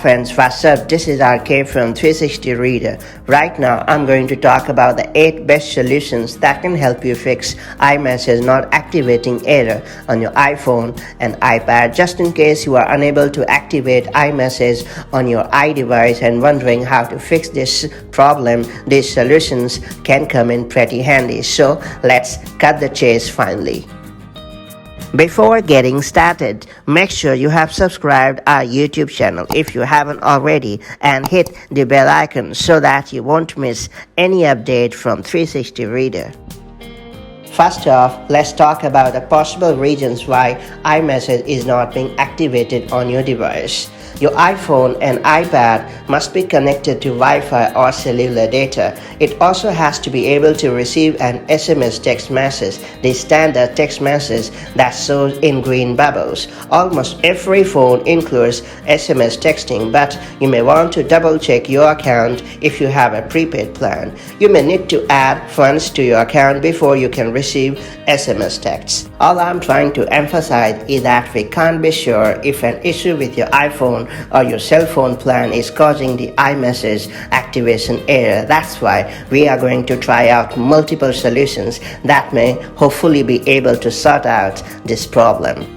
friends, what's up? This is RK from 360 Reader. Right now I'm going to talk about the 8 best solutions that can help you fix iMessage not activating error on your iPhone and iPad. Just in case you are unable to activate iMessage on your iDevice and wondering how to fix this problem, these solutions can come in pretty handy. So let's cut the chase finally. Before getting started, make sure you have subscribed our YouTube channel if you haven't already and hit the bell icon so that you won't miss any update from 360 Reader. First off, let's talk about the possible reasons why iMessage is not being activated on your device. Your iPhone and iPad must be connected to Wi-Fi or cellular data. It also has to be able to receive an SMS text message, the standard text message that shows in green bubbles. Almost every phone includes SMS texting, but you may want to double check your account if you have a prepaid plan. You may need to add funds to your account before you can receive SMS texts. All I'm trying to emphasize is that we can't be sure if an issue with your iPhone or your cell phone plan is causing the iMessage activation error. That's why we are going to try out multiple solutions that may hopefully be able to sort out this problem.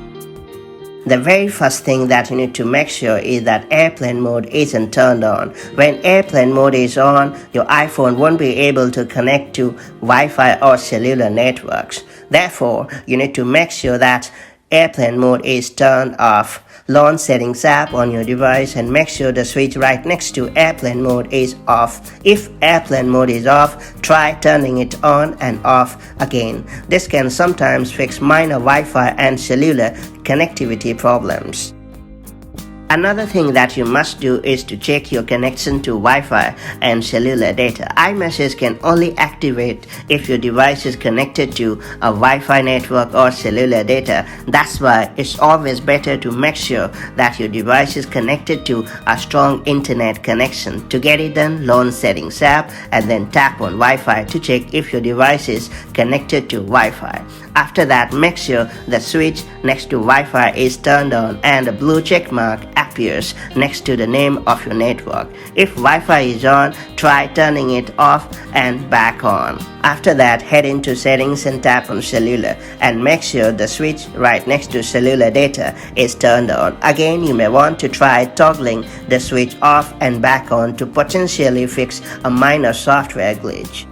The very first thing that you need to make sure is that airplane mode isn't turned on. When airplane mode is on, your iPhone won't be able to connect to Wi-Fi or cellular networks. Therefore, you need to make sure that airplane mode is turned off. Launch Settings app on your device and make sure the switch right next to airplane mode is off. If airplane mode is off, try turning it on and off again. This can sometimes fix minor Wi-Fi and cellular connectivity problems. Another thing that you must do is to check your connection to Wi-Fi and cellular data. iMessage can only activate if your device is connected to a Wi-Fi network or cellular data. That's why it's always better to make sure that your device is connected to a strong internet connection. To get it done, launch Settings app and then tap on Wi-Fi to check if your device is connected to Wi-Fi. After that, make sure the switch next to Wi-Fi is turned on and a blue check mark appears next to the name of your network. If Wi-Fi is on, try turning it off and back on. After that, head into Settings and tap on Cellular and make sure the switch right next to cellular data is turned on. Again, you may want to try toggling the switch off and back on to potentially fix a minor software glitch.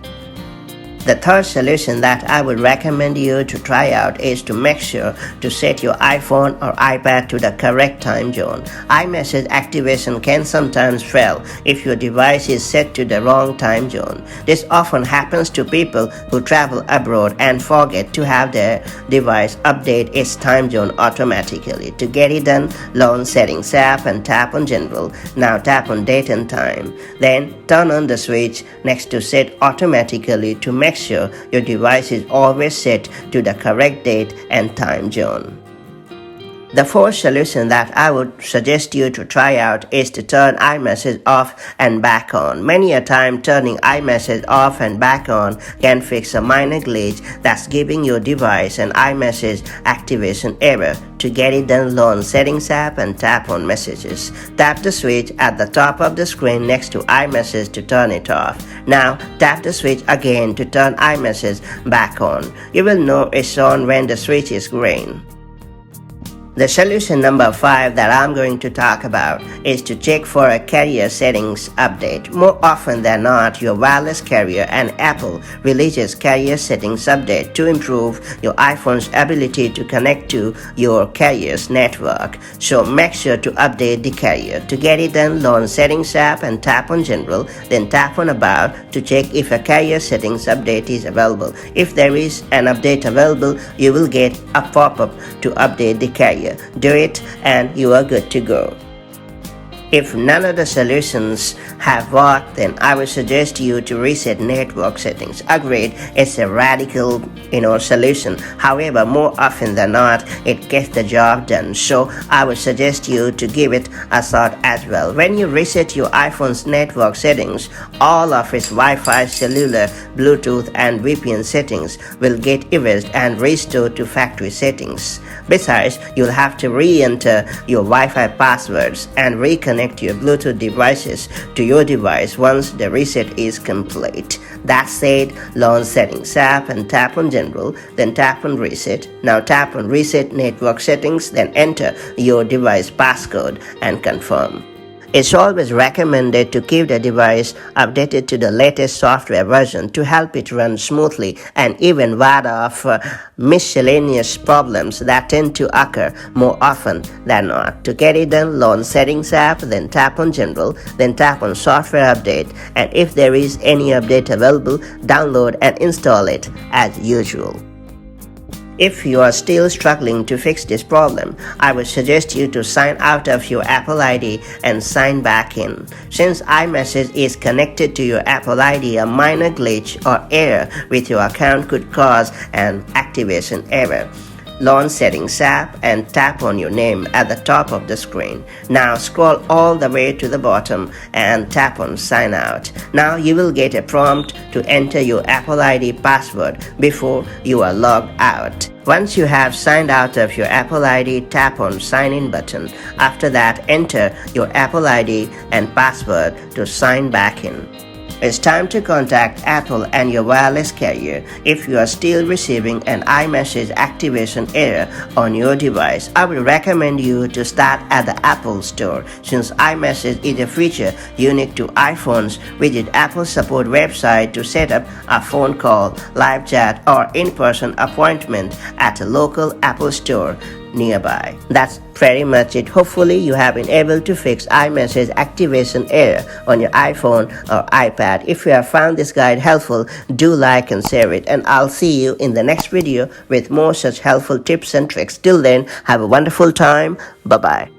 The third solution that I would recommend you to try out is to make sure to set your iPhone or iPad to the correct time zone. iMessage activation can sometimes fail if your device is set to the wrong time zone. This often happens to people who travel abroad and forget to have their device update its time zone automatically. To get it done, launch Settings app and tap on General. Now tap on Date and Time. Then turn on the switch next to Set Automatically to make sure your device is always set to the correct date and time zone. The fourth solution that I would suggest you to try out is to turn iMessage off and back on. Many a time turning iMessage off and back on can fix a minor glitch that's giving your device an iMessage activation error. To get it done, launch Settings app and tap on Messages. Tap the switch at the top of the screen next to iMessage to turn it off. Now tap the switch again to turn iMessage back on. You will know it's on when the switch is green. The solution number 5 that I'm going to talk about is to check for a carrier settings update. More often than not, your wireless carrier and Apple releases carrier settings update to improve your iPhone's ability to connect to your carrier's network. So make sure to update the carrier. To get it done, launch Settings app and tap on General, then tap on About to check if a carrier settings update is available. If there is an update available, you will get a pop-up to update the carrier. Do it and you are good to go. If none of the solutions have worked, then I would suggest you to reset network settings. Agreed, it's a radical, solution. However, more often than not, it gets the job done. So I would suggest you to give it a shot as well. When you reset your iPhone's network settings, all of its Wi-Fi, cellular, Bluetooth, and VPN settings will get erased and restored to factory settings. Besides, you'll have to re-enter your Wi-Fi passwords and reconnect connect your Bluetooth devices to your device once the reset is complete. That said, launch Settings app and tap on General, then tap on Reset. Now tap on Reset Network Settings, then enter your device passcode and confirm. It's always recommended to keep the device updated to the latest software version to help it run smoothly and even ward off miscellaneous problems that tend to occur more often than not. To get it done, launch Settings app, then tap on General, then tap on Software Update, and if there is any update available, download and install it as usual. If you are still struggling to fix this problem, I would suggest you to sign out of your Apple ID and sign back in. Since iMessage is connected to your Apple ID, a minor glitch or error with your account could cause an activation error. Launch Settings app and tap on your name at the top of the screen. Now scroll all the way to the bottom and tap on Sign Out. Now you will get a prompt to enter your Apple ID password before you are logged out. Once you have signed out of your Apple ID, tap on Sign In button. After that, enter your Apple ID and password to sign back in. It's time to contact Apple and your wireless carrier. If you are still receiving an iMessage activation error on your device, I would recommend you to start at the Apple Store, since iMessage is a feature unique to iPhones. Visit Apple's support website to set up a phone call, live chat, or in-person appointment at a local Apple Store nearby. That's pretty much it. Hopefully you have been able to fix iMessage activation error on your iPhone or iPad. If you have found this guide helpful, do like and share it, and I'll see you in the next video with more such helpful tips and tricks. Till then, have a wonderful time. Bye bye.